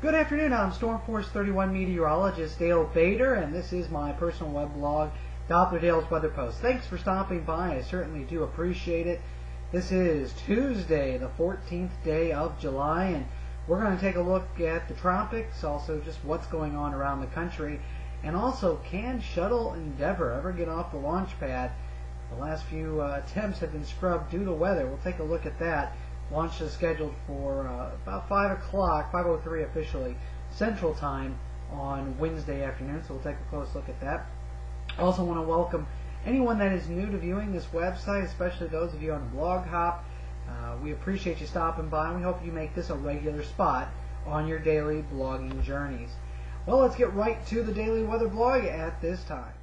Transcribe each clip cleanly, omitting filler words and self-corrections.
Good afternoon, I'm Storm Force 31 meteorologist Dale Bader, and this is my personal web blog, Doppler Dale's Weather Post. Thanks for stopping by, I certainly do appreciate it. This is Tuesday, the 14th day of July, and we're going to take a look at the tropics, also just what's going on around the country, and also, can Shuttle Endeavour ever get off the launch pad? The last few attempts have been scrubbed due to weather. We'll take a look at that. Launch is scheduled for about 5 o'clock, 5:03 officially, Central Time on Wednesday afternoon, so we'll take a close look at that. Also want to welcome anyone that is new to viewing this website, especially those of you on the Blog Hop. We appreciate you stopping by, and we hope you make this a regular spot on your daily blogging journeys. Well, let's get right to the daily weather blog at this time.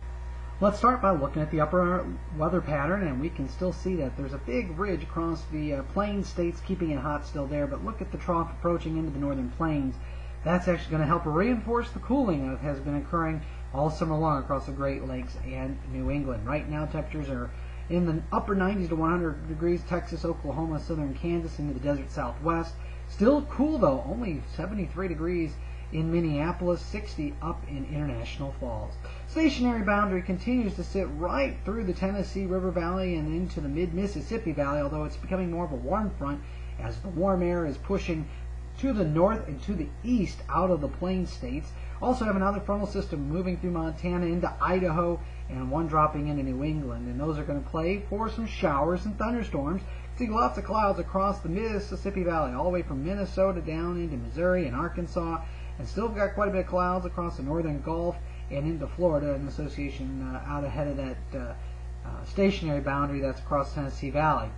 Let's start by looking at the upper weather pattern, and we can still see that there's a big ridge across the plain states keeping it hot still there, but look at the trough approaching into the northern plains. That's actually going to help reinforce the cooling that has been occurring all summer long across the Great Lakes and New England. Right now temperatures are in the upper 90s to 100 degrees, Texas, Oklahoma, southern Kansas, into the desert southwest. Still cool though, only 73 degrees in Minneapolis, 60 up in International Falls. Stationary boundary continues to sit right through the Tennessee River Valley and into the mid-Mississippi Valley, although it's becoming more of a warm front as the warm air is pushing to the north and to the east out of the plain states. Also have another frontal system moving through Montana into Idaho and one dropping into New England, and those are going to play for some showers and thunderstorms. See lots of clouds across the Mississippi Valley, all the way from Minnesota down into Missouri and Arkansas, and still got quite a bit of clouds across the northern Gulf and into Florida in association out ahead of that stationary boundary that's across the Tennessee Valley.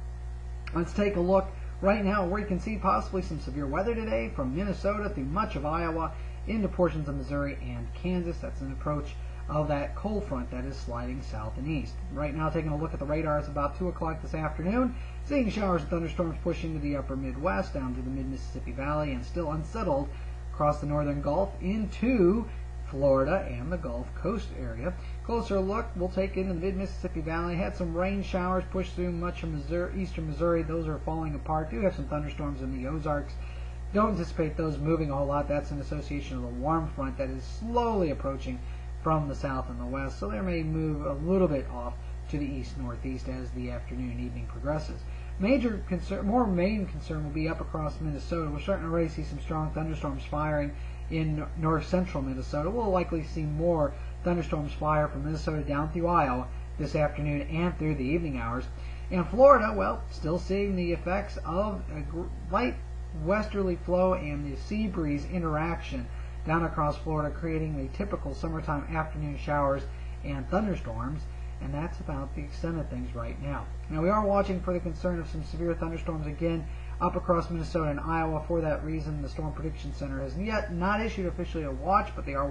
Let's take a look right now where you can see possibly some severe weather today from Minnesota through much of Iowa into portions of Missouri and Kansas. That's an approach of that cold front that is sliding south and east. Right now, taking a look at the radar, it's about 2 o'clock this afternoon. Seeing showers and thunderstorms push into the upper Midwest down to the mid-Mississippi Valley and still unsettled across the northern Gulf into Florida and the Gulf Coast area. Closer look, we'll take into the mid-Mississippi Valley. Had some rain showers push through much of Missouri, eastern Missouri. Those are falling apart. Do have some thunderstorms in the Ozarks. Don't anticipate those moving a whole lot. That's an association of the warm front that is slowly approaching from the south and the west, so they may move a little bit off to the east-northeast as the afternoon and evening progresses. Main concern will be up across Minnesota. We're starting to already see some strong thunderstorms firing in north-central Minnesota. We'll likely see more thunderstorms fire from Minnesota down through Iowa this afternoon and through the evening hours. And Florida, well, still seeing the effects of a light westerly flow and the sea breeze interaction down across Florida, creating the typical summertime afternoon showers and thunderstorms, and that's about the extent of things right now. Now, we are watching for the concern of some severe thunderstorms again up across Minnesota and Iowa. For that reason, the Storm Prediction Center has yet not issued officially a watch, but they are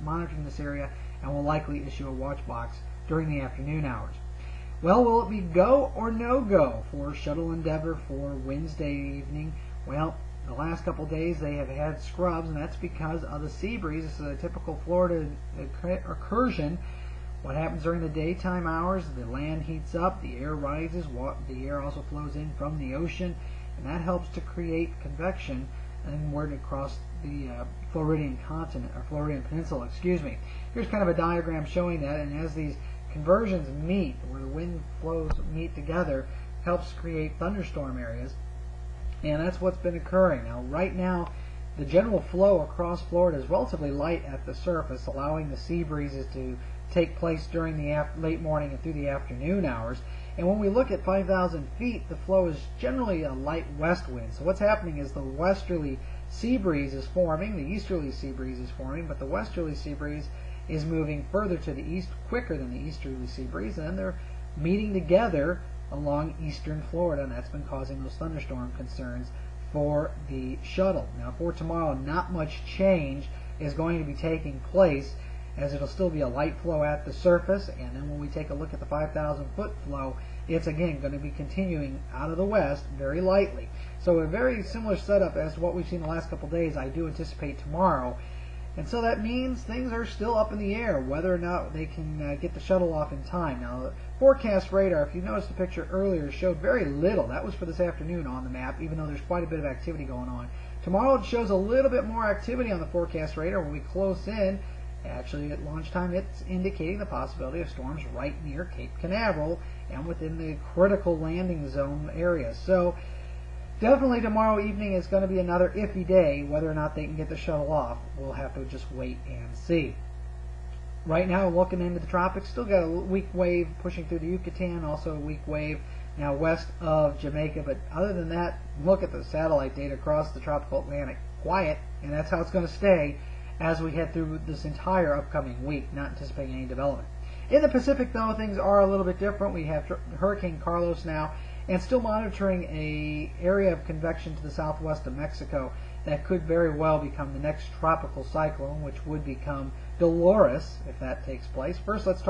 monitoring this area and will likely issue a watch box during the afternoon hours. Well, will it be go or no go for Shuttle Endeavour for Wednesday evening? Well, the last couple of days they have had scrubs, and that's because of the sea breeze. This is a typical Florida incursion. What happens during the daytime hours, the land heats up, the air rises, the air also flows in from the ocean, and that helps to create convection inward across the Floridian continent, or Floridian peninsula, excuse me. Here's kind of a diagram showing that, and as these conversions meet, where the wind flows meet together, helps create thunderstorm areas, and that's what's been occurring. Now, right now, the general flow across Florida is relatively light at the surface, allowing the sea breezes to take place during the late morning and through the afternoon hours. And when we look at 5,000 feet, the flow is generally a light west wind. So what's happening is the westerly sea breeze is forming, the easterly sea breeze is forming, but the westerly sea breeze is moving further to the east quicker than the easterly sea breeze, and then they're meeting together along eastern Florida, and that's been causing those thunderstorm concerns for the shuttle. Now, for tomorrow, not much change is going to be taking place, as it'll still be a light flow at the surface, and then when we take a look at the 5,000 foot flow, it's again going to be continuing out of the west very lightly. So a very similar setup as to what we've seen the last couple of days, I do anticipate tomorrow. And so that means things are still up in the air, whether or not they can get the shuttle off in time. Now, the forecast radar, if you noticed the picture earlier, showed very little. That was for this afternoon on the map, even though there's quite a bit of activity going on. Tomorrow it shows a little bit more activity on the forecast radar when we close in. Actually, at lunchtime, it's indicating the possibility of storms right near Cape Canaveral and within the critical landing zone area. So definitely tomorrow evening is going to be another iffy day. Whether or not they can get the shuttle off, we'll have to just wait and see. Right now, looking into the tropics, still got a weak wave pushing through the Yucatan, also a weak wave now west of Jamaica. But other than that, look at the satellite data across the tropical Atlantic. Quiet, and that's how it's going to stay as we head through this entire upcoming week, not anticipating any development. In the Pacific, though, things are a little bit different. We have Hurricane Carlos now, and still monitoring an area of convection to the southwest of Mexico that could very well become the next tropical cyclone, which would become Dolores if that takes place. First, let's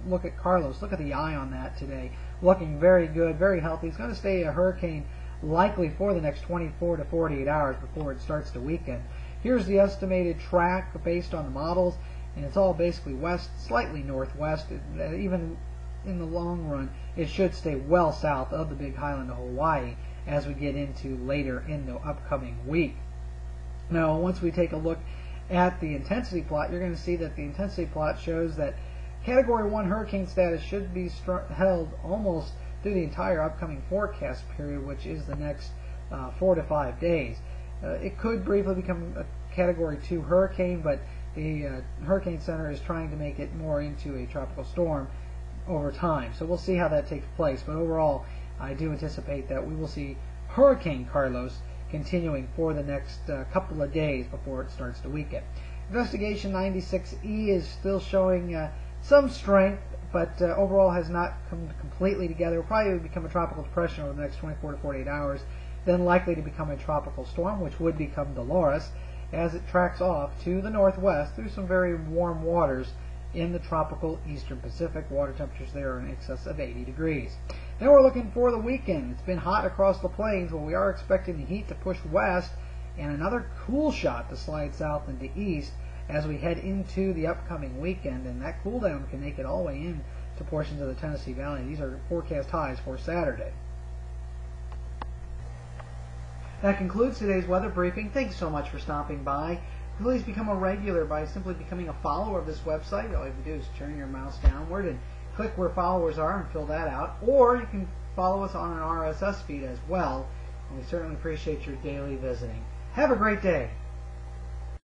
look at Carlos. Look at the eye on that today. Looking very good, very healthy. It's going to stay a hurricane likely for the next 24 to 48 hours before it starts to weaken. Here's the estimated track based on the models, and it's all basically west, slightly northwest. Even in the long run, it should stay well south of the Big Island of Hawaii as we get into later in the upcoming week. Now, once we take a look at the intensity plot, you're going to see that the intensity plot shows that Category 1 hurricane status should be held almost through the entire upcoming forecast period, which is the next 4 to 5 days. It could briefly become a Category 2 hurricane, but the Hurricane Center is trying to make it more into a tropical storm over time. So we'll see how that takes place. But overall, I do anticipate that we will see Hurricane Carlos continuing for the next couple of days before it starts to weaken. Investigation 96E is still showing some strength, but overall has not come completely together. It will probably become a tropical depression over the next 24 to 48 hours, then likely to become a tropical storm, which would become Dolores, as it tracks off to the northwest through some very warm waters in the tropical eastern Pacific. Water temperatures there are in excess of 80 degrees. Then we're looking for the weekend. It's been hot across the plains, but we are expecting the heat to push west and another cool shot to slide south into east as we head into the upcoming weekend, and that cool down can make it all the way in to portions of the Tennessee Valley. These are forecast highs for Saturday. That concludes today's weather briefing. Thanks so much for stopping by. Please become a regular by simply becoming a follower of this website. All you have to do is turn your mouse downward and click where followers are and fill that out. Or you can follow us on an RSS feed as well. And we certainly appreciate your daily visiting. Have a great day.